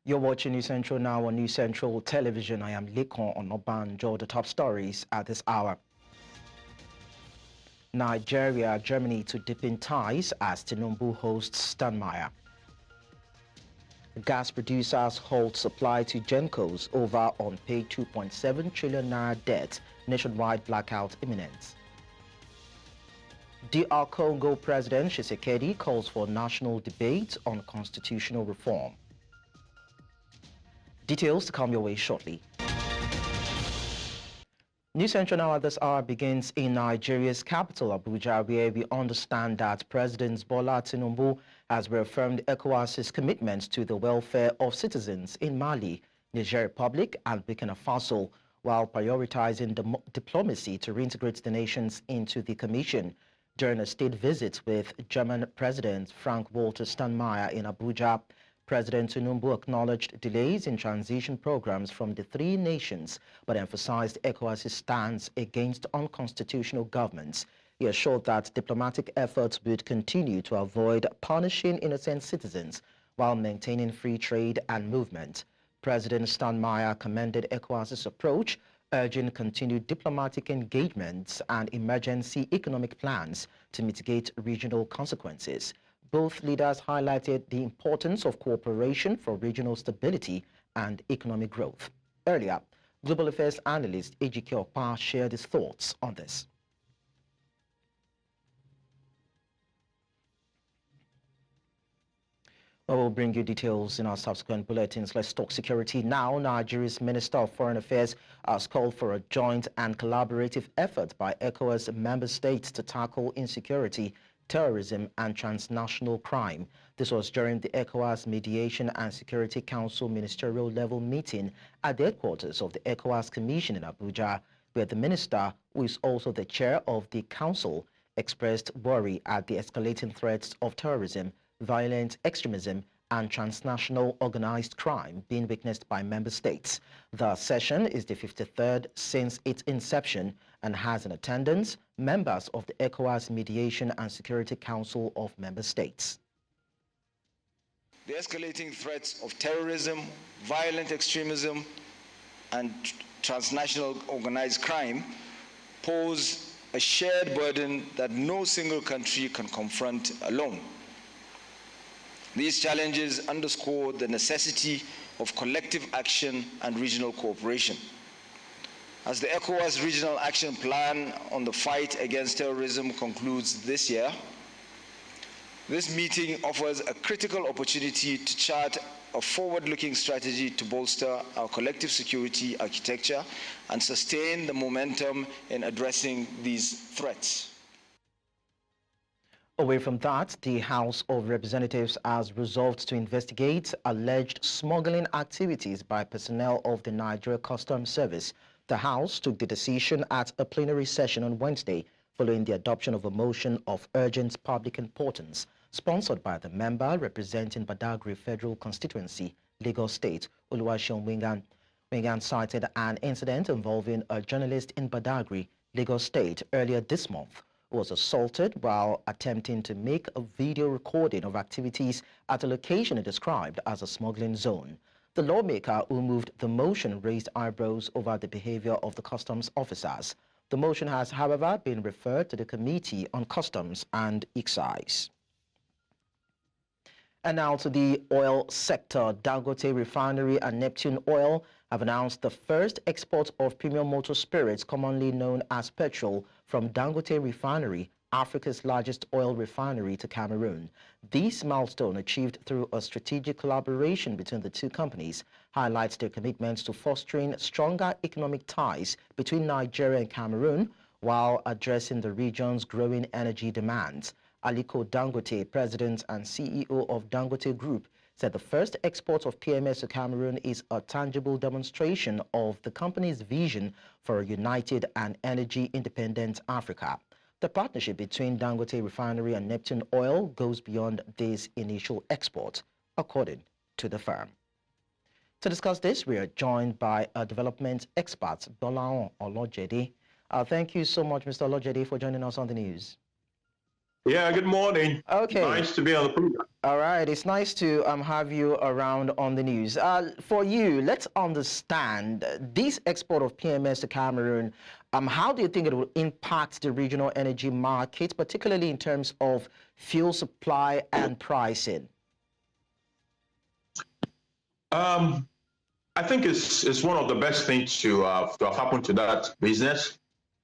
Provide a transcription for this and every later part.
You're watching News Central now on News Central Television. I am Lekon Onobanjo. The top stories at this hour. Nigeria, Germany to deepen ties as Tinubu hosts Steinmeier. Gas producers halt supply to Gencos over unpaid 2.7 trillion naira debt. Nationwide blackout imminent. DR Congo President Tshisekedi calls for national debate on constitutional reform. Details to come your way shortly. News Central now at this hour begins in Nigeria's capital, Abuja, where we understand that President Bola Tinubu has reaffirmed ECOWAS's commitment to the welfare of citizens in Mali, Niger Republic, and Burkina Faso, while prioritizing diplomacy to reintegrate the nations into the Commission. During a state visit with German President Frank-Walter Steinmeier in Abuja, President Tinubu acknowledged delays in transition programs from the three nations, but emphasized ECOWAS's stance against unconstitutional governments. He assured that diplomatic efforts would continue to avoid punishing innocent citizens while maintaining free trade and movement. President Steinmeier commended ECOWAS's approach, urging continued diplomatic engagements and emergency economic plans to mitigate regional consequences. Both leaders highlighted the importance of cooperation for regional stability and economic growth. Earlier, global affairs analyst Ejike Opa shared his thoughts on this. We'll bring you details in our subsequent bulletins. Let's talk security now. Nigeria's Minister of Foreign Affairs has called for a joint and collaborative effort by ECOWAS member states to tackle insecurity, terrorism and transnational crime. This was during the ECOWAS Mediation and Security Council ministerial level meeting at the headquarters of the ECOWAS Commission in Abuja, where the minister, who is also the chair of the council, expressed worry at the escalating threats of terrorism, violent extremism and transnational organized crime being witnessed by member states. The session is the 53rd since its inception and has in attendance members of the ECOWAS Mediation and Security Council of member states. The escalating threats of terrorism, violent extremism and transnational organized crime pose a shared burden that no single country can confront alone. These challenges underscore the necessity of collective action and regional cooperation. As the ECOWAS Regional Action Plan on the fight against terrorism concludes this year, this meeting offers a critical opportunity to chart a forward-looking strategy to bolster our collective security architecture and sustain the momentum in addressing these threats. Away from that, the House of Representatives has resolved to investigate alleged smuggling activities by personnel of the Nigeria Customs Service. The House took the decision at a plenary session on Wednesday following the adoption of a motion of urgent public importance sponsored by the member representing Badagry Federal Constituency, Lagos State, Oluwaseun Wingan. Wingan cited an incident involving a journalist in Badagry, Lagos State, earlier this month, who was assaulted while attempting to make a video recording of activities at a location he described as a smuggling zone. The lawmaker who moved the motion raised eyebrows over the behavior of the customs officers. The motion has, however, been referred to the Committee on Customs and Excise. And now to the oil sector. Dangote Refinery and Neptune Oil have announced the first export of premium motor spirits, commonly known as petrol, from Dangote Refinery, Africa's largest oil refinery, to Cameroon. This milestone, achieved through a strategic collaboration between the two companies, highlights their commitments to fostering stronger economic ties between Nigeria and Cameroon while addressing the region's growing energy demands. Aliko Dangote, president and CEO of Dangote Group, said the first export of PMS to Cameroon is a tangible demonstration of the company's vision for a united and energy-independent Africa. The partnership between Dangote Refinery and Neptune Oil goes beyond this initial export, according to the firm. To discuss this, we are joined by a development expert, Bolaon Olojede. Thank you so much, Mr. Olojede, for joining us on the news. Yeah, good morning. Okay. Nice to be on the program. All right, it's nice to have you around on the news. For you, let's understand this export of PMS to Cameroon. How do you think it will impact the regional energy market, particularly in terms of fuel supply and pricing? I think it's one of the best things to have happened to that business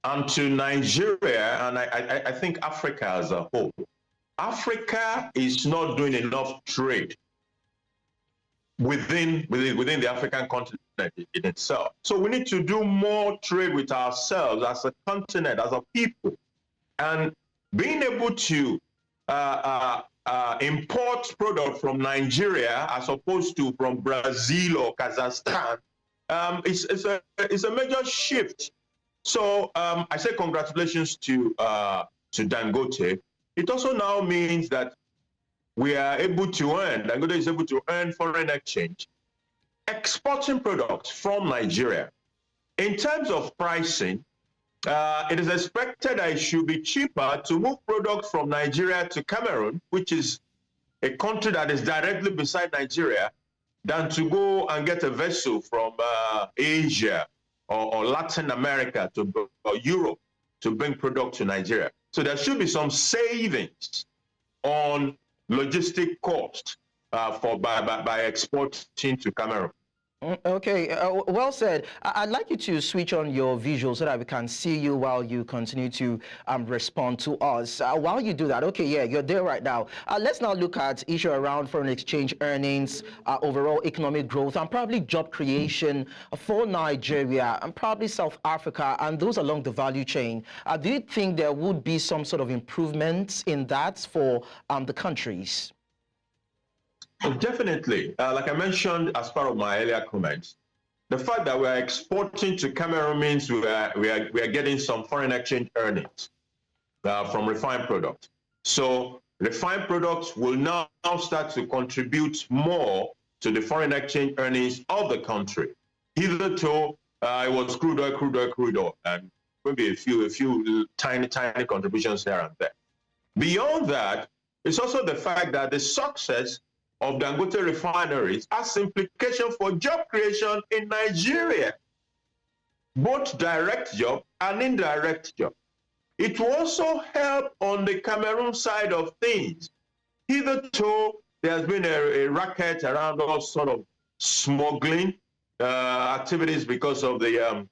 and to Nigeria, and I think Africa as a whole. Africa is not doing enough trade within the African continent in itself. So we need to do more trade with ourselves as a continent, as a people, and being able to import product from Nigeria as opposed to from Brazil or Kazakhstan is a major shift. So I say congratulations to Dangote. It also now means that we are able to earn, Dangote is able to earn foreign exchange, exporting products from Nigeria. In terms of pricing, it is expected that it should be cheaper to move products from Nigeria to Cameroon, which is a country that is directly beside Nigeria, than to go and get a vessel from Asia or Latin America or Europe to bring product to Nigeria. So there should be some savings on logistic cost by exporting to Cameroon. Okay, well said. I'd like you to switch on your visual so that we can see you while you continue to respond to us. While you do that, okay, yeah, you're there right now. Let's now look at issue around foreign exchange earnings, overall economic growth, and probably job creation for Nigeria and probably South Africa and those along the value chain. Do you think there would be some sort of improvements in that for the countries? Definitely. Like I mentioned as part of my earlier comments, the fact that we are exporting to Cameroon means we are getting some foreign exchange earnings from refined products. So refined products will now start to contribute more to the foreign exchange earnings of the country. Hitherto, it was crude oil, and maybe a few tiny contributions here and there. Beyond that, it's also the fact that the success of Dangote refineries has implications for job creation in Nigeria, both direct job and indirect job. It will also help on the Cameroon side of things. Hitherto, there has been a racket around all sort of smuggling activities because of the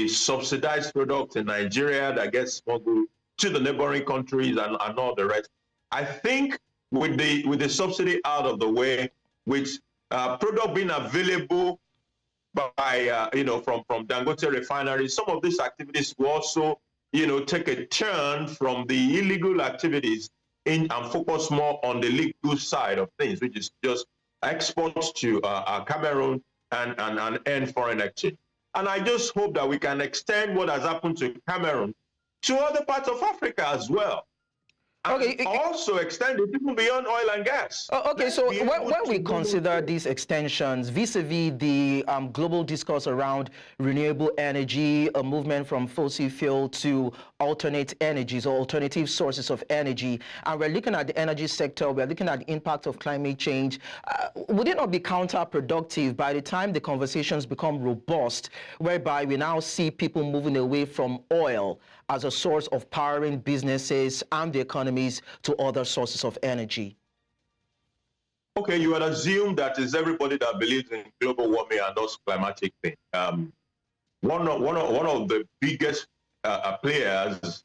subsidized product in Nigeria that gets smuggled to the neighboring countries and all the rest. I think with the subsidy out of the way, with product being available by from Dangote refineries, some of these activities will also take a turn from the illegal activities and focus more on the legal side of things, which is just exports to Cameroon and earn foreign exchange. And I just hope that we can extend what has happened to Cameroon to other parts of Africa as well. Okay. Also extend it even beyond oil and gas. Okay, so when we consider these extensions vis-a-vis the global discourse around renewable energy, a movement from fossil fuel to alternate energies or alternative sources of energy, and we're looking at the energy sector, we're looking at the impact of climate change, would it not be counterproductive by the time the conversations become robust, whereby we now see people moving away from oil as a source of powering businesses and the economies to other sources of energy? Okay, you would assume that is everybody that believes in global warming and those climatic things. One of the biggest players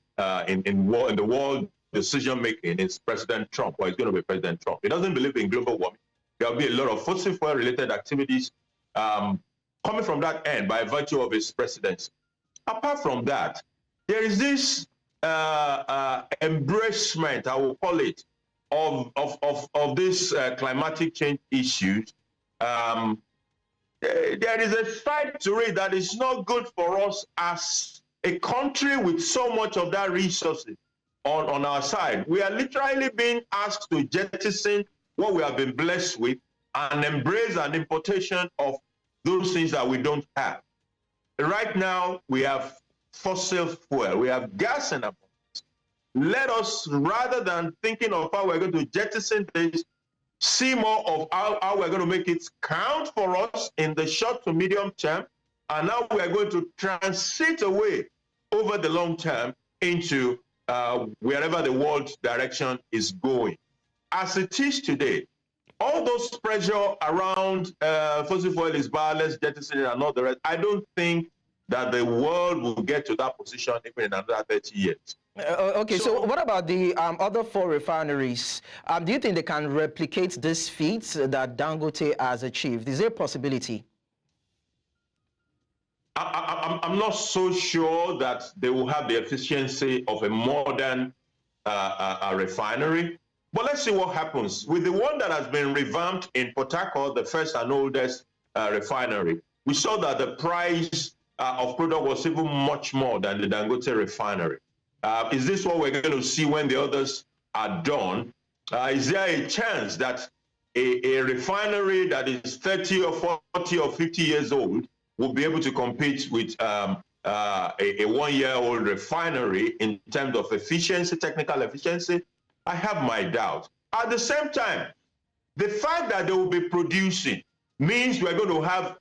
in the world decision making is President Trump, or it's going to be President Trump. He doesn't believe in global warming. There will be a lot of fossil fuel related activities coming from that end by virtue of his presidency. Apart from that, there is this embracement, I will call it, of this climatic change issues. There is a side to it that is not good for us as a country with so much of that resources on our side. We are literally being asked to jettison what we have been blessed with and embrace an importation of those things that we don't have. Right now, we have fossil fuel, we have gas in abundance. let us, rather than thinking of how we're going to jettison this, see more of how we're going to make it count for us in the short to medium term, and now we're going to transit away over the long term into wherever the world's direction is going. As it is today, all those pressure around fossil fuel is balanced, jettisoning and all the rest, I don't think that the world will get to that position even in another 30 years. Okay, so what about the other 4 refineries? Do you think they can replicate this feat that Dangote has achieved? Is there a possibility? I'm not so sure that they will have the efficiency of a modern refinery. But let's see what happens. With the one that has been revamped in Port Harcourt, the first and oldest refinery, we saw that the price of product was even much more than the Dangote refinery. Is this what we're going to see when the others are done? Is there a chance that a refinery that is 30 or 40 or 50 years old will be able to compete with a 1-year-old refinery in terms of efficiency, technical efficiency? I have my doubt. At the same time, the fact that they will be producing means we're going to have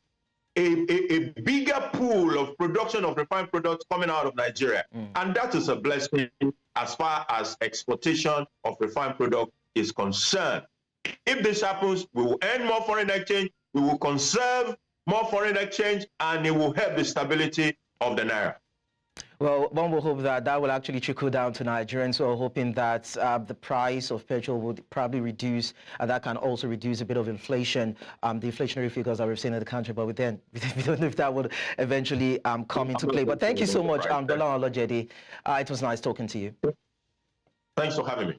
a bigger pool of production of refined products coming out of Nigeria. And that is a blessing as far as exportation of refined product is concerned. If this happens, we will earn more foreign exchange, we will conserve more foreign exchange, and it will help the stability of the Naira. Well, one will hope that that will actually trickle down to Nigerians who are hoping that the price of petrol would probably reduce, and that can also reduce a bit of inflation, the inflationary figures that we've seen in the country, but we don't know if that would eventually come into play. But thank you so much, Dola Olojede. It was nice talking to you. Thanks for having me.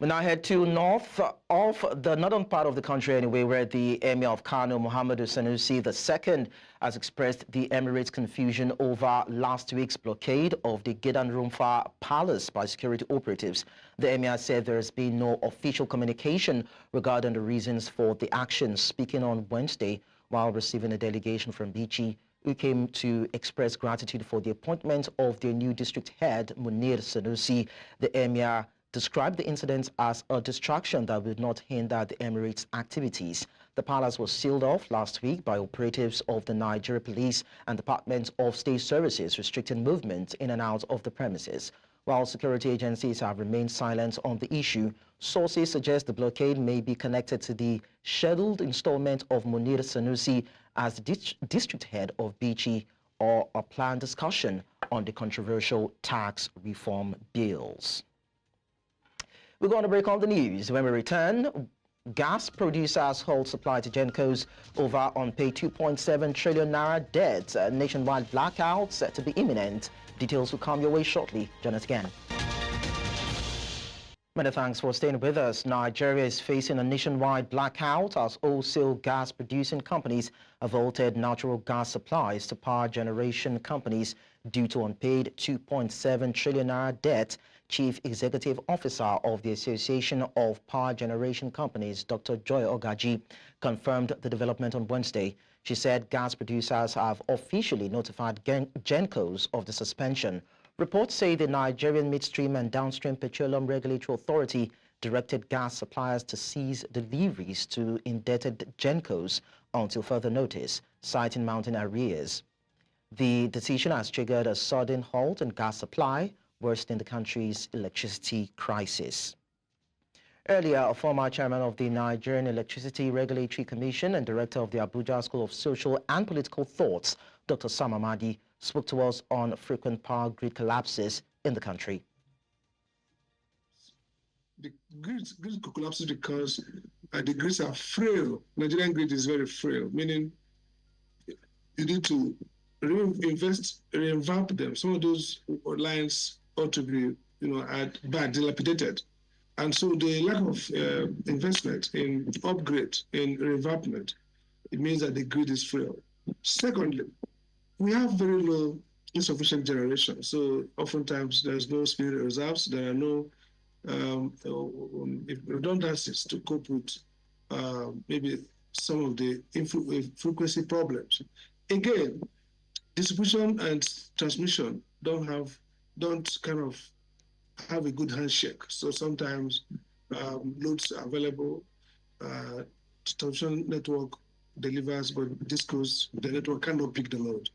We now head to north of the northern part of the country anyway, where the Emir of Kano, Muhammadu Sanusi II, has expressed the Emirates' confusion over last week's blockade of the Gidan Rumfa Palace by security operatives. The Emir said there has been no official communication regarding the reasons for the action. Speaking on Wednesday while receiving a delegation from Bichi, who came to express gratitude for the appointment of their new district head, Munir Sanusi, the Emir described the incident as a distraction that would not hinder the Emirates' activities. The palace was sealed off last week by operatives of the Nigeria Police and Department of State Services, restricting movement in and out of the premises. While security agencies have remained silent on the issue, sources suggest the blockade may be connected to the scheduled installment of Munir Sanusi as the district head of Bichi, or a planned discussion on the controversial tax reform bills. We're going to break on the news. When we return, gas producers hold supply to Gencos over unpaid 2.7 trillion naira debt. Nationwide blackouts set to be imminent. Details will come your way shortly. Join us again. Many thanks for staying with us. Nigeria is facing a nationwide blackout as wholesale gas producing companies have halted natural gas supplies to power generation companies due to unpaid 2.7 trillion naira debt. Chief Executive Officer of the Association of Power Generation Companies, Dr. Joy Ogaji, confirmed the development on Wednesday. She said gas producers have officially notified Gencos of the suspension. Reports say the Nigerian Midstream and Downstream Petroleum Regulatory Authority directed gas suppliers to cease deliveries to indebted Gencos until further notice, citing mounting arrears. The decision has triggered a sudden halt in gas supply, worsening the country's electricity crisis. Earlier, a former chairman of the Nigerian Electricity Regulatory Commission and director of the Abuja School of Social and Political Thoughts, Dr. Sam Amadi, spoke to us on frequent power grid collapses in the country. The grid collapses because the grids are frail. Nigerian grid is very frail, meaning you need to revamp them. Some of those lines ought to be, bad, dilapidated. And so the lack of investment in upgrade, in revampment, it means that the grid is frail. Secondly, we have very low insufficient generation. So oftentimes there's no spirit reserves, there are no redundancies to cope with maybe some of the frequency problems. Again, distribution and transmission don't kind of have a good handshake. So sometimes loads are available, distribution network delivers, but this goes, the network cannot pick the load.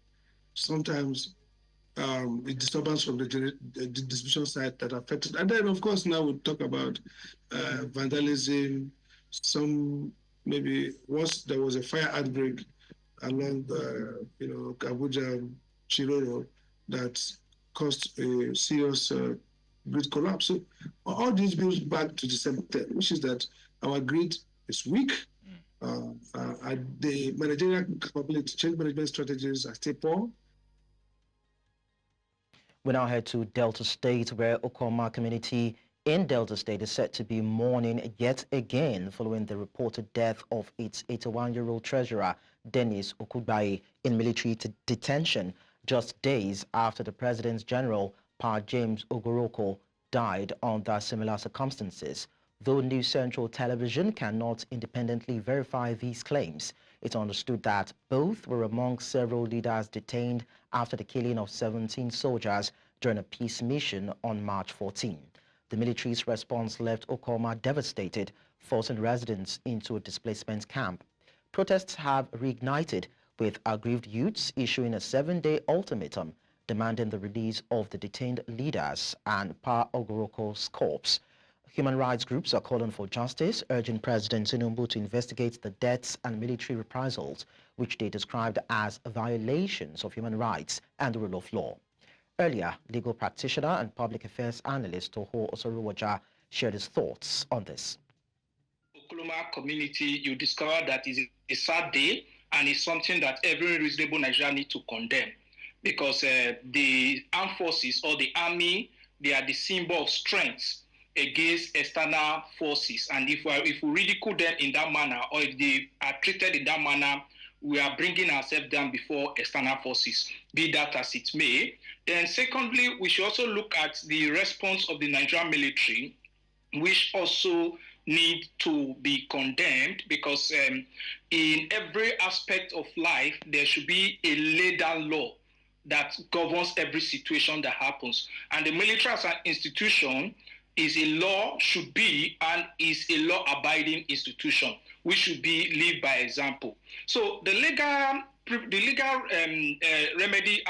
Sometimes a disturbance from the distribution side that affected. And then, of course, now we talk about vandalism. Maybe once there was a fire outbreak along Abuja, Chiroro, that caused a serious grid collapse. So all this goes back to the same thing, which is that our grid is weak. The managerial capability, change management strategies are still poor. We now head to Delta State, where Okoma community in Delta State is said to be mourning yet again following the reported death of its 81-year-old treasurer, Dennis Okugbaye, in military detention just days after the President's General, Pa James Ogoroko, died under similar circumstances. Though News Central Television cannot independently verify these claims, it's understood that both were among several leaders detained after the killing of 17 soldiers during a peace mission on March 14. The military's response left Okoma devastated, forcing residents into a displacement camp. Protests have reignited, with aggrieved youths issuing a 7-day ultimatum demanding the release of the detained leaders and Pa Ogoroko's corpse. Human rights groups are calling for justice, urging President Tinubu to investigate the deaths and military reprisals, which they described as violations of human rights and the rule of law. Earlier, legal practitioner and public affairs analyst Toho Osoruwaja shared his thoughts on this. Okoloma community, you discover that is a sad day, and it's something that every reasonable Nigerian needs to condemn, because the armed forces or the army, they are the symbol of strength against external forces. And if we ridicule them in that manner, or if they are treated in that manner, we are bringing ourselves down before external forces, be that as it may. Then secondly, we should also look at the response of the Nigerian military, which also need to be condemned, because in every aspect of life, there should be a laid-down law that governs every situation that happens. And the military as an institution is a law, should be, and is a law-abiding institution, which should be lived by example. So the legal remedy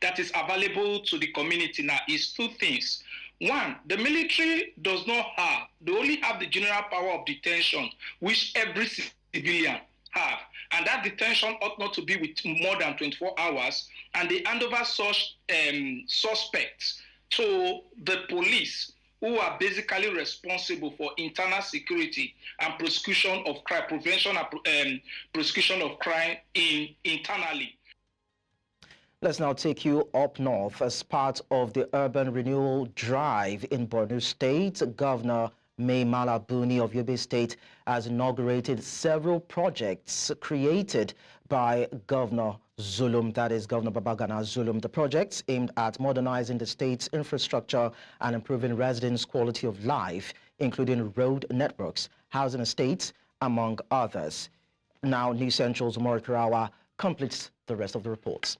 that is available to the community now is two things. One, the military does not have, they only have the general power of detention, which every civilian have. And that detention ought not to be with more than 24 hours, and they hand over such suspects to the police, who are basically responsible for internal security and prosecution of crime, prevention and prosecution of crime internally. Let's now take you up north. As part of the urban renewal drive in Borno State, Governor Mai Mala Buni of Yobe State has inaugurated several projects created by Governor Zulum, that is Governor Babagana Zulum. The projects aimed at modernizing the state's infrastructure and improving residents' quality of life, including road networks, housing estates, among others. Now, News Central's Morikarawa completes the rest of the reports.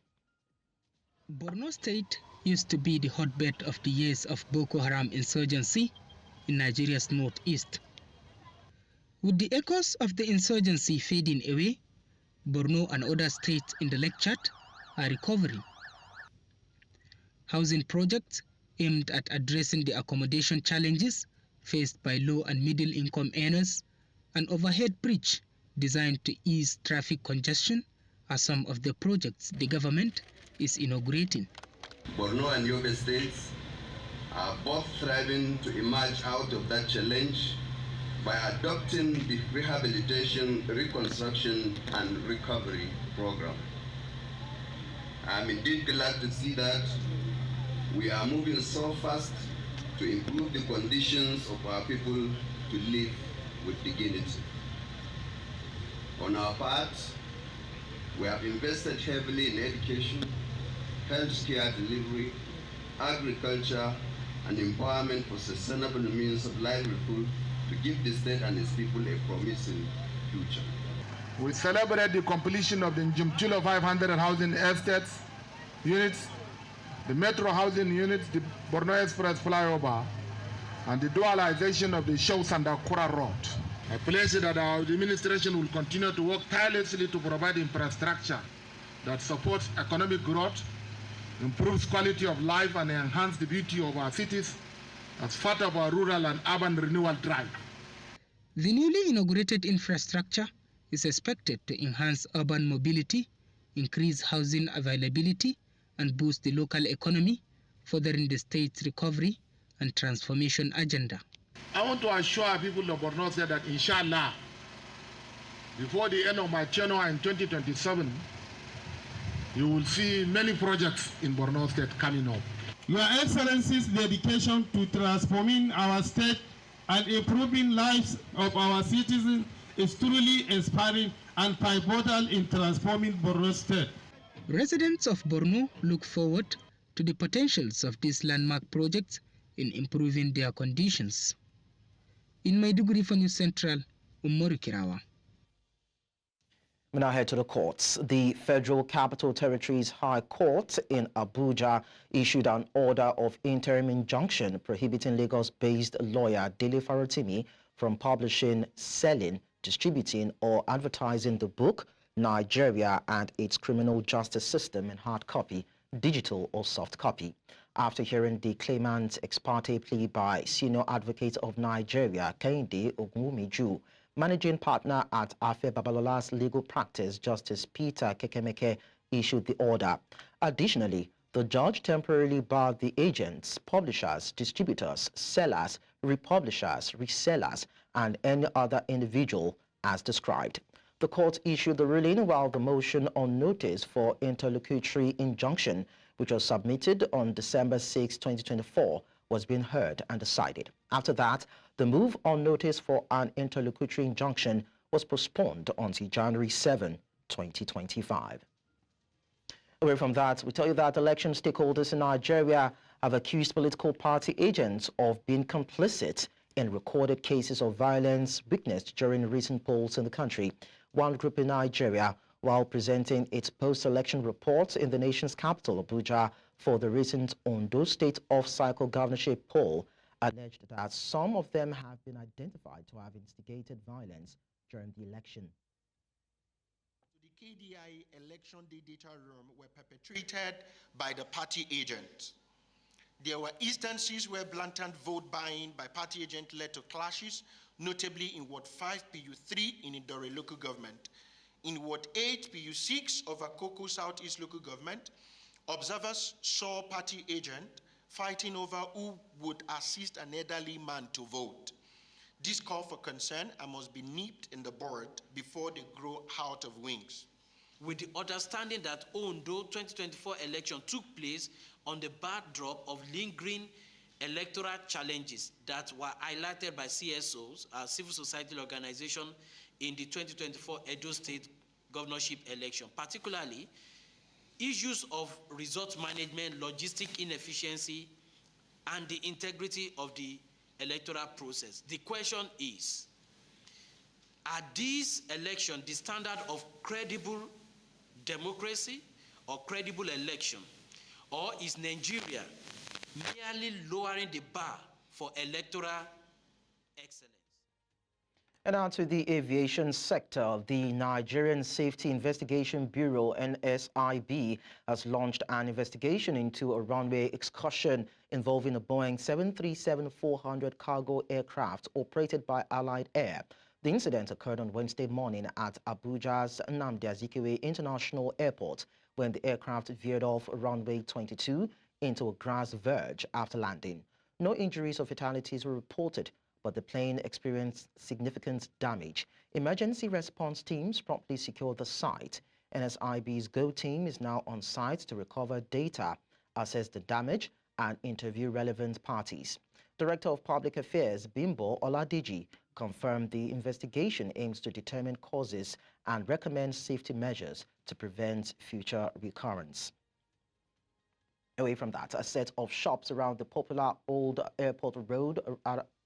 Borno State used to be the hotbed of the years of Boko Haram insurgency in Nigeria's northeast. With the echoes of the insurgency fading away, Borno and other states in the Lake Chad are recovering. Housing projects aimed at addressing the accommodation challenges faced by low and middle income earners, an overhead bridge designed to ease traffic congestion are some of the projects the government is inaugurating. Borno and Yobe states are both striving to emerge out of that challenge by adopting the Rehabilitation, Reconstruction and Recovery Program. I'm indeed glad to see that we are moving so fast to improve the conditions of our people to live with dignity. On our part, we have invested heavily in education, healthcare delivery, agriculture, and empowerment for sustainable means of livelihood to give the state and its people a promising future. We celebrate the completion of the Njumchilo 500 housing estates units, the metro housing units, the Borno Express flyover, and the dualization of the Shou-Sandakura road. I place it that our administration will continue to work tirelessly to provide infrastructure that supports economic growth, improves quality of life, and enhances the beauty of our cities as part of our rural and urban renewal drive. The newly inaugurated infrastructure is expected to enhance urban mobility, increase housing availability, and boost the local economy, furthering the state's recovery and transformation agenda. I want to assure people of Borno State that, inshallah, before the end of my tenure in 2027, you will see many projects in Borno State coming up. Your Excellency's dedication to transforming our state and improving lives of our citizens is truly inspiring and pivotal in transforming Borno State. Residents of Borno look forward to the potentials of these landmark projects in improving their conditions. In Maiduguri for News Central, Umaru Kirawa. We now head to the courts. The Federal Capital Territories High Court in Abuja issued an order of interim injunction prohibiting Lagos-based lawyer Dele Farotimi from publishing, selling, distributing, or advertising the book Nigeria and Its Criminal Justice System in hard copy, digital or soft copy. After hearing the claimant's ex parte plea by Senior Advocate of Nigeria, Kehinde Ogunwumiju, Managing Partner at Afe Babalola's legal practice, Justice Peter Kekemeke, issued the order. Additionally, the judge temporarily barred the agents, publishers, distributors, sellers, republishers, resellers, and any other individual as described. The court issued the ruling while the motion on notice for interlocutory injunction, which was submitted on December 6, 2024, was being heard and decided. After that, the move on notice for an interlocutory injunction was postponed until January 7, 2025. Away from that, we tell you that election stakeholders in Nigeria have accused political party agents of being complicit in recorded cases of violence witnessed during recent polls in the country. One group in Nigeria, while presenting its post-election report in the nation's capital, Abuja, for the recent Ondo State off-cycle governorship poll, alleged that some of them have been identified to have instigated violence during the election. The KDI election day data room were perpetrated by the party agents. There were instances where blatant vote buying by party agents led to clashes, notably in Ward 5 PU3 in Idore local government. In Ward 8 PU6 of Akoko Southeast local government, observers saw party agents fighting over who would assist an elderly man to vote. This call for concern and must be nipped in the bud before they grow out of wings. With the understanding that Ondo 2024 election took place on the backdrop of lingering electoral challenges that were highlighted by CSOs, civil society organization, in the 2024 Edo State governorship election, particularly issues of resource management, logistic inefficiency, and the integrity of the electoral process. The question is, are these elections the standard of credible democracy or credible election? Or is Nigeria merely lowering the bar for electoral excellence? And now to the aviation sector. The Nigerian Safety Investigation Bureau, NSIB, has launched an investigation into a runway excursion involving a Boeing 737-400 cargo aircraft operated by Allied Air. The incident occurred on Wednesday morning at Abuja's Nnamdi Azikiwe International Airport when the aircraft veered off runway 22 into a grass verge after landing. No injuries or fatalities were reported, but the plane experienced significant damage. Emergency response teams promptly secured the site. NSIB's GO team is now on site to recover data, assess the damage, and interview relevant parties. Director of Public Affairs Bimbo Oladeji confirmed the investigation aims to determine causes and recommend safety measures to prevent future recurrence. Away from that, a set of shops around the popular Old Airport Road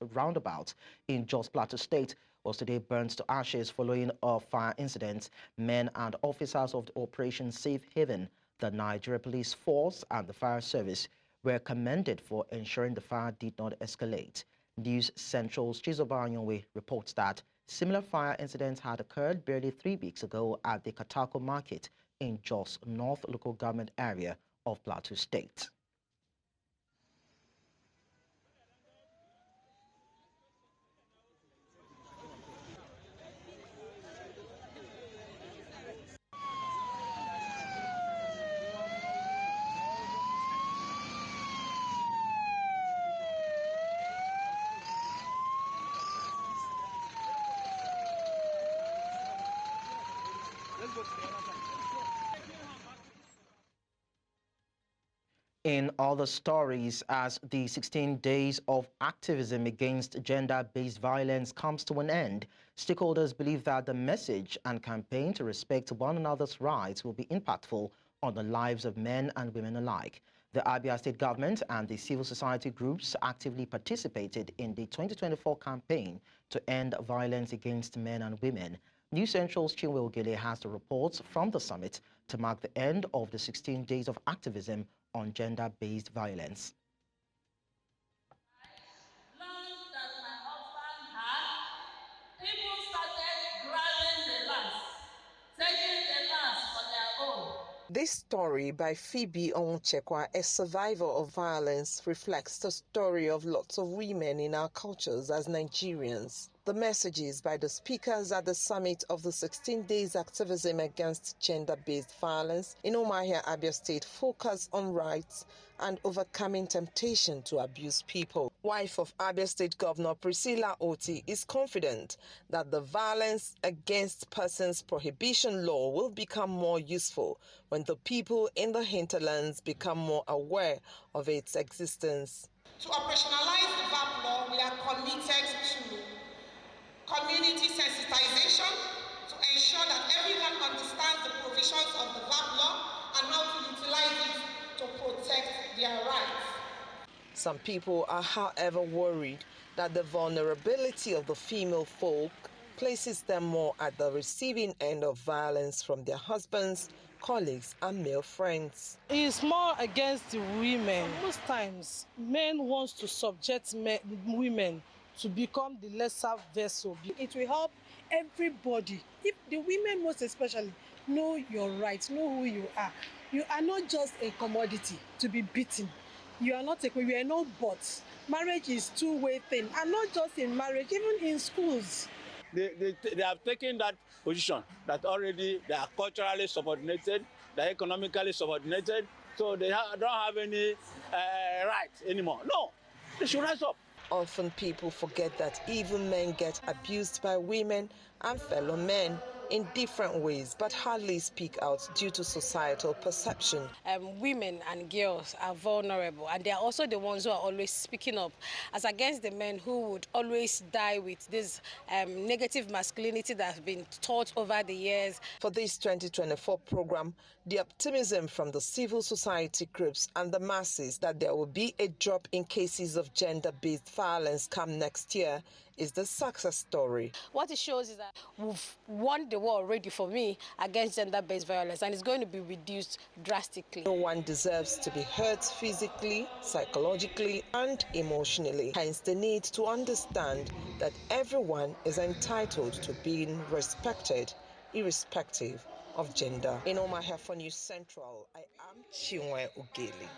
roundabout in Jos Plateau State was today burnt to ashes following a fire incident. Men and officers of the Operation Safe Haven The Nigeria Police Force and the Fire Service were commended for ensuring the fire did not escalate. News Central's Chizoba Anyonwe reports that similar fire incidents had occurred barely 3 weeks ago at the Katako Market in Jos North local government area of Plateau State. In other stories, as the 16 days of activism against gender-based violence comes to an end, stakeholders believe that the message and campaign to respect one another's rights will be impactful on the lives of men and women alike. The Abia State government and the civil society groups actively participated in the 2024 campaign to end violence against men and women. News Central's Chinwe Ogele has the reports from the summit to mark the end of the 16 days of activism on gender-based violence. This story by Phoebe Onchekwa, a survivor of violence, reflects the story of lots of women in our cultures as Nigerians. The messages by the speakers at the summit of the 16 days activism against gender-based violence in Umuahia, Abia State focus on rights and overcoming temptation to abuse people. Wife of Abia State Governor Priscilla Oti is confident that the Violence Against Persons Prohibition Law will become more useful when the people in the hinterlands become more aware of its existence. To operationalize the VAP law, we are committed to community sensitization to ensure that everyone understands the provisions of the VAP law and how to utilize it to protect their rights. Some people are, however, worried that the vulnerability of the female folk places them more at the receiving end of violence from their husbands, colleagues, and male friends. It's more against the women. Most times, men want to subject women to become the lesser vessel. It will help everybody. If the women most especially know your rights, know who you are. You are not just a commodity to be beaten. You are not you are not bots. Marriage is two-way thing, and not just in marriage, even in schools. They have taken that position that already they are culturally subordinated, they are economically subordinated, so they don't have any rights anymore. No, they should rise up. Often people forget that even men get abused by women and fellow men in different ways, but hardly speak out due to societal perception. Women and girls are vulnerable, and they are also the ones who are always speaking up as against the men who would always die with this negative masculinity that has been taught over the years. For this 2024 program, the optimism from the civil society groups and the masses that there will be a drop in cases of gender-based violence come next year is the success story. What it shows is that we've won the war already, for me, against gender-based violence, and it's going to be reduced drastically. No one deserves to be hurt physically, psychologically, and emotionally. Hence the need to understand that everyone is entitled to being respected, irrespective of gender. In Umuahia for News Central, I am Chinwe Ogele.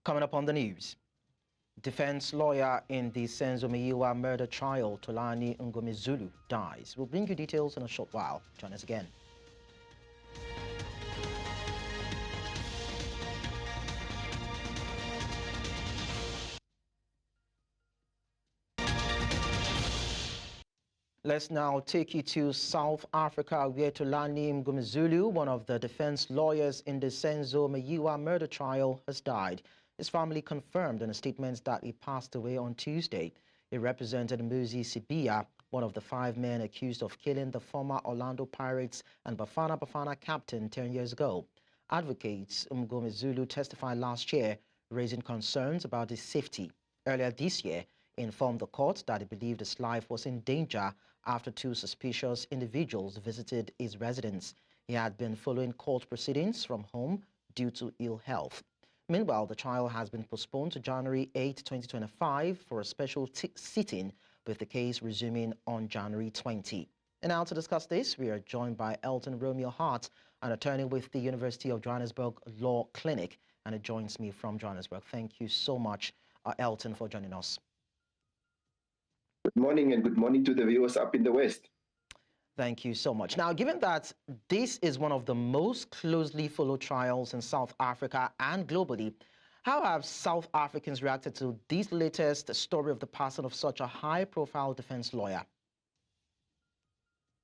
Coming up on the news. Defense lawyer in the Senzo Meyiwa murder trial, Tolani Ngomezulu, dies. We'll bring you details in a short while. Join us again. Let's now take you to South Africa, where Tolani Ngomezulu, one of the defense lawyers in the Senzo Meyiwa murder trial, has died. His family confirmed in a statement that he passed away on Tuesday. He represented Muzi Sibia, one of the 5 men accused of killing the former Orlando Pirates and Bafana captain 10 years ago. Advocates Ngomezulu testified last year, raising concerns about his safety. Earlier this year, he informed the court that he believed his life was in danger after 2 suspicious individuals visited his residence. He had been following court proceedings from home due to ill health. Meanwhile, the trial has been postponed to January 8, 2025 for a special sitting, with the case resuming on January 20. And now to discuss this, we are joined by Elton Romeo Hart, an attorney with the University of Johannesburg Law Clinic, and it joins me from Johannesburg. Thank you so much, Elton, for joining us. Good morning, and good morning to the viewers up in the West. Thank you so much. Now, given that this is one of the most closely followed trials in South Africa and globally, how have South Africans reacted to this latest story of the passing of such a high-profile defense lawyer?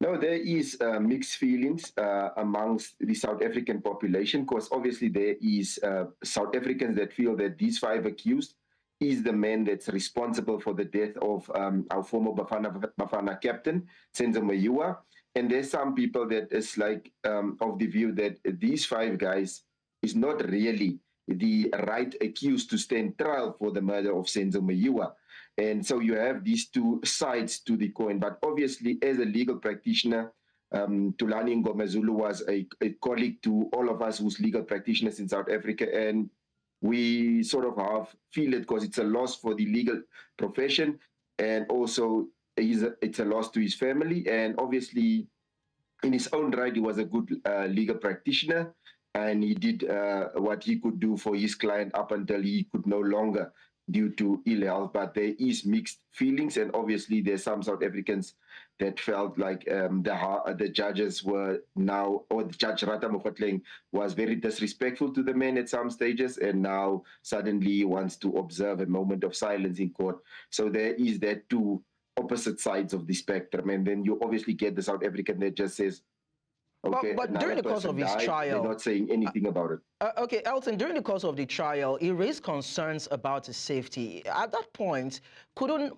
No, there is mixed feelings amongst the South African population, because obviously there is South Africans that feel that these 5 accused is the man that's responsible for the death of our former Bafana captain, Senzo Mayiwa. And there's some people that is like of the view that these 5 guys is not really the right accused to stand trial for the murder of Senzo Mayiwa. And so you have these 2 sides to the coin. But obviously, as a legal practitioner, Tulani Ngomezulu was a colleague to all of us who's legal practitioners in South Africa. And we sort of feel it because it's a loss for the legal profession, and also it's a loss to his family. And obviously, in his own right, he was a good legal practitioner, and he did what he could do for his client up until he could no longer due to ill health. But there is mixed feelings, and obviously there's some South Africans that felt like the judges were now, or Judge Rata Mokgotleng was very disrespectful to the man at some stages, and now suddenly he wants to observe a moment of silence in court. So there is that 2 opposite sides of the spectrum, and then you obviously get the South African that just says, okay, but during the course of his trial, they're not saying anything about it. Okay, Elton, during the course of the trial, he raised concerns about his safety. At that point, couldn't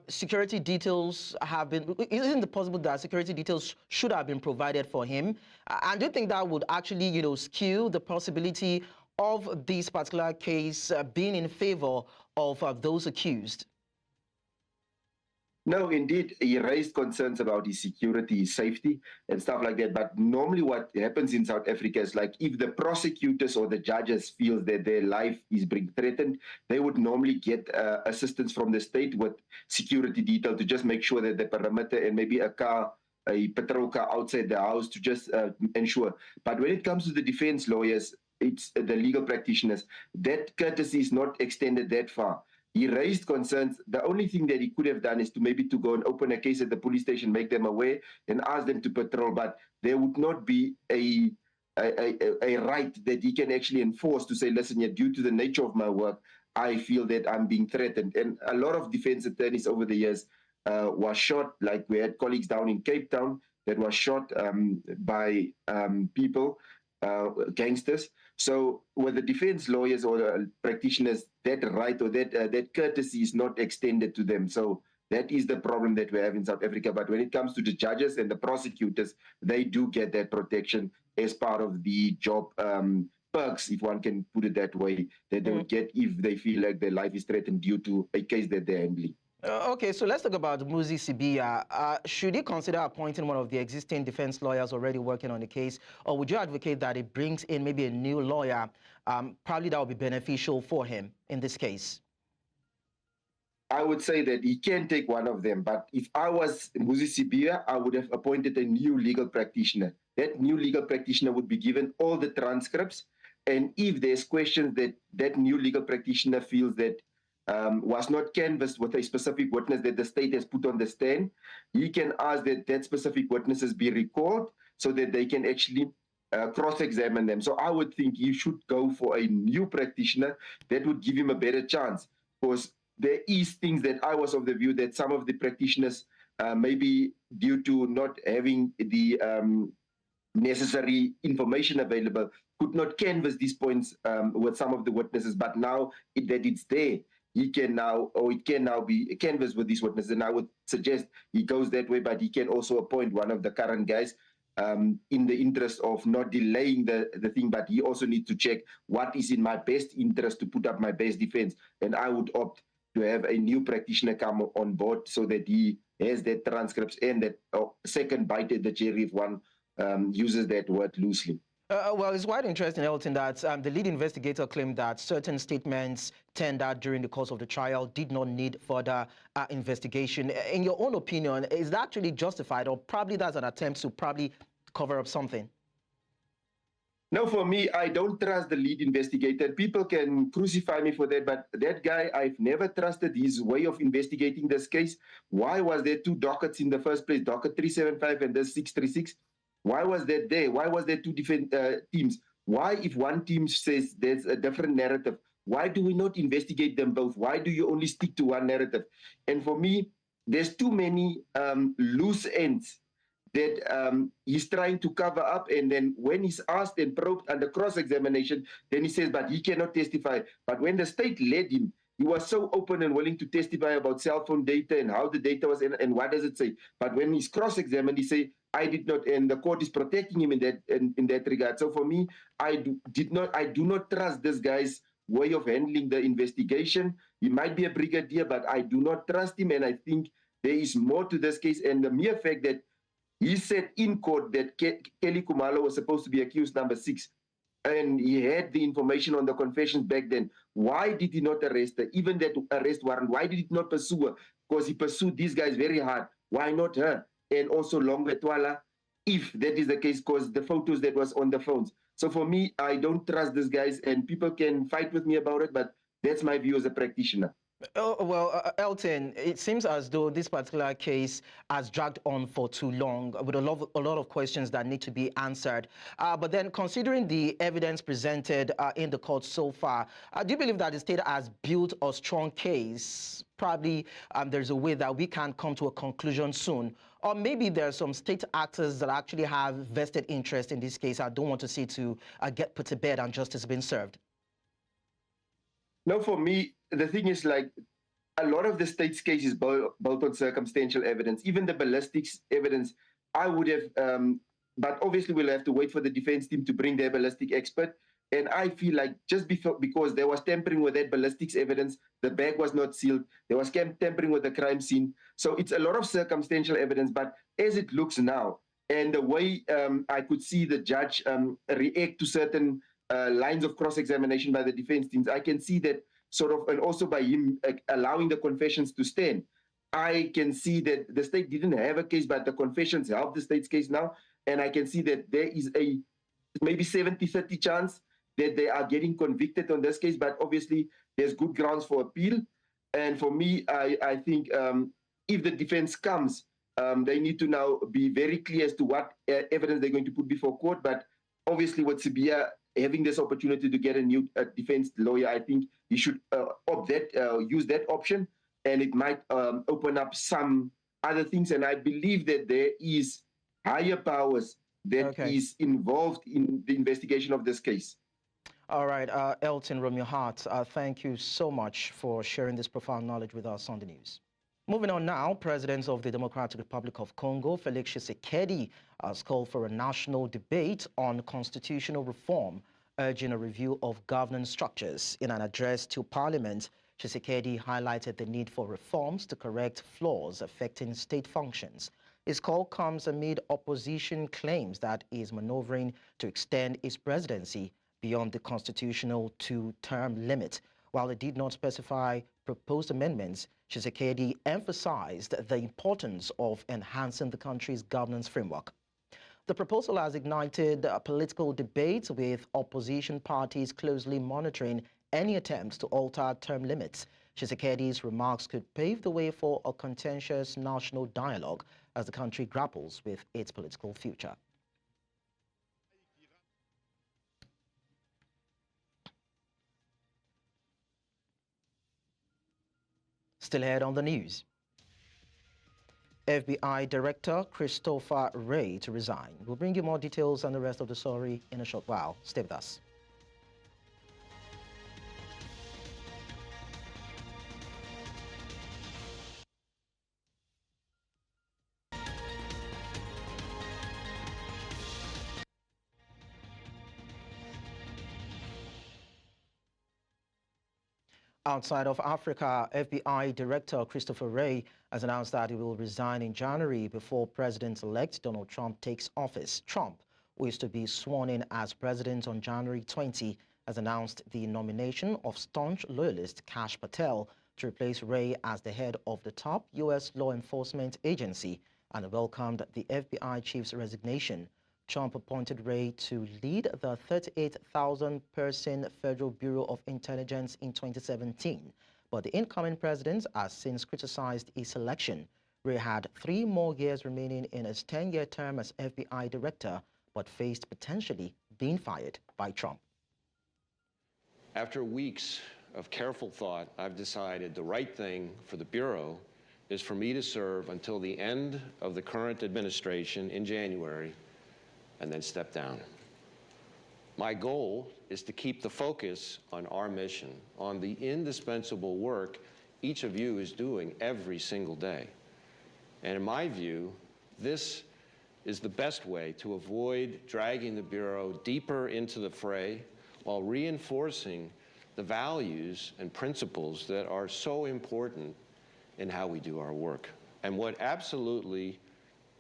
security details have been, isn't it possible that security details should have been provided for him? And do you think that would actually, skew the possibility of this particular case being in favor of those accused? No, indeed, he raised concerns about his security, his safety, and stuff like that. But normally what happens in South Africa is like if the prosecutors or the judges feel that their life is being threatened, they would normally get assistance from the state with security detail to just make sure that the perimeter and maybe a patrol car outside the house to just ensure. But when it comes to the defense lawyers, it's the legal practitioners, that courtesy is not extended that far. He raised concerns. The only thing that he could have done is to maybe to go and open a case at the police station, make them aware, and ask them to patrol. But there would not be a right that he can actually enforce to say, listen, due to the nature of my work, I feel that I'm being threatened. And a lot of defense attorneys over the years were shot. Like we had colleagues down in Cape Town that were shot by people, gangsters. So with the defense lawyers or the practitioners, that right or that courtesy is not extended to them. So that is the problem that we have in South Africa. But when it comes to the judges and the prosecutors, they do get that protection as part of the job perks, if one can put it that way, that they would get if they feel like their life is threatened due to a case that they're handling. Okay, so let's talk about Muzi Sibiya. Should he consider appointing one of the existing defense lawyers already working on the case, or would you advocate that he brings in maybe a new lawyer? Probably that would be beneficial for him in this case. I would say that he can take one of them, but if I was Muzi Sibiya, I would have appointed a new legal practitioner. That new legal practitioner would be given all the transcripts, and if there's questions that that new legal practitioner feels that was not canvassed with a specific witness that the state has put on the stand, he can ask that that specific witnesses be recalled so that they can actually cross-examine them. So I would think you should go for a new practitioner. That would give him a better chance, because there is things that I was of the view that some of the practitioners, maybe due to not having the necessary information available, could not canvass these points with some of the witnesses. But now that it's there, he can now, or it can now be canvassed with these witnesses. And I would suggest he goes that way, but he can also appoint one of the current guys in the interest of not delaying the thing. But he also needs to check what is in my best interest to put up my best defense. And I would opt to have a new practitioner come on board so that he has that transcripts and that second bite at the cherry if one uses that word loosely. Well, it's quite interesting, Elton, that the lead investigator claimed that certain statements tendered during the course of the trial did not need further investigation. In your own opinion, is that actually justified, or probably that's an attempt to probably cover up something? No, for me, I don't trust the lead investigator. People can crucify me for that, but that guy, I've never trusted his way of investigating this case. Why was there two dockets in the first place, docket 375 and this 636? Why was that there? Why was there two different teams? Why, if one team says there's a different narrative, why do we not investigate them both? Why do you only stick to one narrative? And for me, there's too many loose ends that he's trying to cover up. And then when he's asked and probed under cross-examination, then he says, but he cannot testify. But when the state led him, he was so open and willing to testify about cell phone data and how the data was and what does it say. But when he's cross-examined, he say, I did not, and the court is protecting him in that regard. So for me, I do not trust this guy's way of handling the investigation. He might be a brigadier, but I do not trust him, and I think there is more to this case. And the mere fact that he said in court that Kelly Khumalo was supposed to be accused number 6, and he had the information on the confessions back then. Why did he not arrest her? Even that arrest warrant, why did he not pursue her? Because he pursued these guys very hard. Why not her? And also Longwe Twala, if that is the case, because the photos that was on the phones. So for me, I don't trust these guys, and people can fight with me about it, but that's my view as a practitioner. Oh, well, Elton, it seems as though this particular case has dragged on for too long with a lot of questions that need to be answered. But then considering the evidence presented in the court so far, do you believe that the state has built a strong case? Probably there's a way that we can come to a conclusion soon. Or maybe there are some state actors that actually have vested interest in this case. I don't want to see it to get put to bed and justice being served. No, for me, the thing is, like, a lot of the state's case is built on circumstantial evidence. Even the ballistics evidence, I would have, but obviously we'll have to wait for the defense team to bring their ballistic expert. And I feel like just because there was tampering with that ballistics evidence, the bag was not sealed, there was tampering with the crime scene. So it's a lot of circumstantial evidence, but as it looks now, and the way I could see the judge react to certain lines of cross-examination by the defense teams, I can see that sort of, and also by him allowing the confessions to stand, I can see that the state didn't have a case, but the confessions help the state's case now. And I can see that there is a maybe 70-30 chance that they are getting convicted on this case, but obviously there's good grounds for appeal. And for me, I think if the defense comes, they need to now be very clear as to what evidence they're going to put before court. But obviously with Sibia having this opportunity to get a new defense lawyer, I think he should use that option, and it might open up some other things. And I believe that there is higher powers that is involved in the investigation of this case. All right, Elton Romeo Hart, thank you so much for sharing this profound knowledge with us on the news. Moving on now, President of the Democratic Republic of Congo, Félix Tshisekedi, has called for a national debate on constitutional reform, urging a review of governance structures. In an address to Parliament, Tshisekedi highlighted the need for reforms to correct flaws affecting state functions. His call comes amid opposition claims that he is maneuvering to extend his presidency beyond the constitutional two-term limit. While it did not specify proposed amendments, Tshisekedi emphasized the importance of enhancing the country's governance framework. The proposal has ignited political debates, with opposition parties closely monitoring any attempts to alter term limits. Tshisekedi's remarks could pave the way for a contentious national dialogue as the country grapples with its political future. Still ahead on the news. FBI Director Christopher Wray to resign. We'll bring you more details on the rest of the story in a short while. Stay with us. Outside of Africa, FBI Director Christopher Wray has announced that he will resign in January before President-elect Donald Trump takes office. Trump, who is to be sworn in as president on January 20, has announced the nomination of staunch loyalist Kash Patel to replace Wray as the head of the top U.S. law enforcement agency and welcomed the FBI chief's resignation. Trump appointed Wray to lead the 38,000-person Federal Bureau of Intelligence in 2017, but the incoming president has since criticized his selection. Wray had 3 more years remaining in his 10-year term as FBI director, but faced potentially being fired by Trump. After weeks of careful thought, I've decided the right thing for the Bureau is for me to serve until the end of the current administration in January and then step down. My goal is to keep the focus on our mission, on the indispensable work each of you is doing every single day. And in my view, this is the best way to avoid dragging the Bureau deeper into the fray while reinforcing the values and principles that are so important in how we do our work. And what absolutely,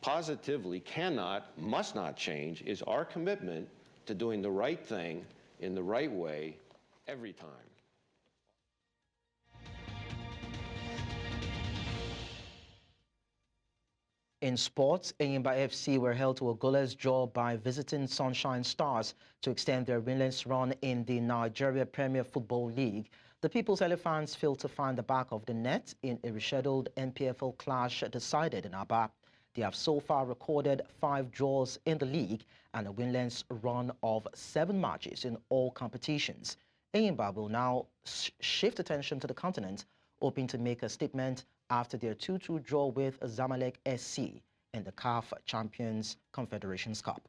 positively cannot, must not change is our commitment to doing the right thing in the right way every time. In sports, Enyimba FC were held to a goalless draw by visiting Sunshine Stars to extend their winless run in the Nigeria Premier Football League. The People's Elephants failed to find the back of the net in a rescheduled NPFL clash decided in Aba. They have so far recorded 5 draws in the league and a winless run of 7 matches in all competitions. Enyimba will now shift attention to the continent, hoping to make a statement after their 2-2 draw with Zamalek SC in the CAF Champions Confederations Cup.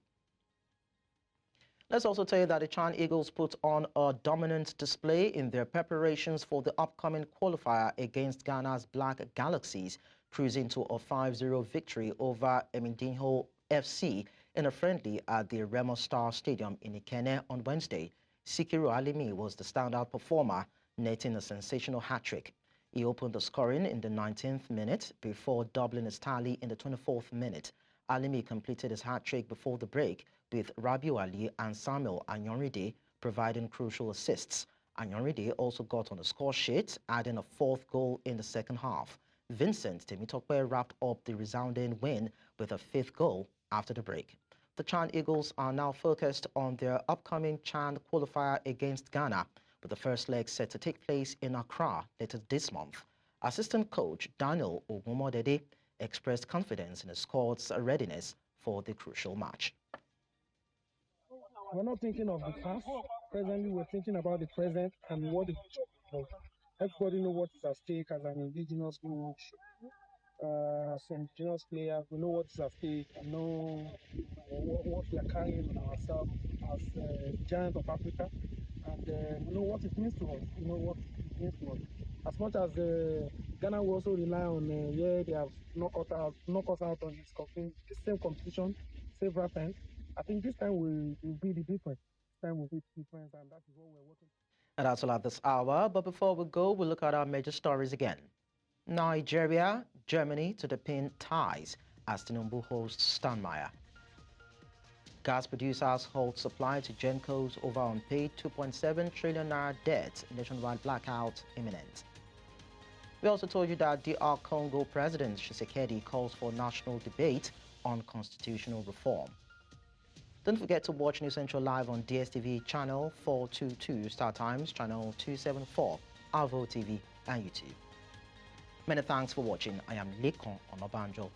Let's also tell you that the Chan Eagles put on a dominant display in their preparations for the upcoming qualifier against Ghana's Black Galaxies, cruising to a 5-0 victory over Emindinho FC in a friendly at the Remo Star Stadium in Ikenne on Wednesday. Sikiru Alimi was the standout performer, netting a sensational hat-trick. He opened the scoring in the 19th minute before doubling his tally in the 24th minute. Alimi completed his hat-trick before the break, with Rabiu Ali and Samuel Anyoride providing crucial assists. Anyoride also got on the score sheet, adding a 4th goal in the second half. Vincent Temitope wrapped up the resounding win with a 5th goal after the break. The Chan Eagles are now focused on their upcoming Chan qualifier against Ghana, with the first leg set to take place in Accra later this month. Assistant coach Daniel Ogumodede expressed confidence in the squad's readiness for the crucial match. We're not thinking of the past. Presently, we're thinking about the present and what the future. Everybody knows what is at stake as an indigenous coach, as an indigenous player. We know what is at stake. We know what we are carrying on ourselves as a giant of Africa. And we know what it means to us. We know what it means to us. As much as Ghana will also rely on they have knocked us out on this same competition several times. I think this time will be the difference. This time will be the difference, and that is what we're working. And that's all at this hour. But before we go, we'll look at our major stories again. Nigeria, Germany to deepen ties as Tinubu hosts Steinmeier. Gas producers halt supply to Gencos over unpaid 2.7 trillion naira debt. Nationwide blackout imminent. We also told you that DR Congo President Tshisekedi calls for national debate on constitutional reform. Don't forget to watch News Central live on DSTV channel 422, Star Times channel 274, Avo TV and YouTube. Many thanks for watching. I am Lekon Onobanjo.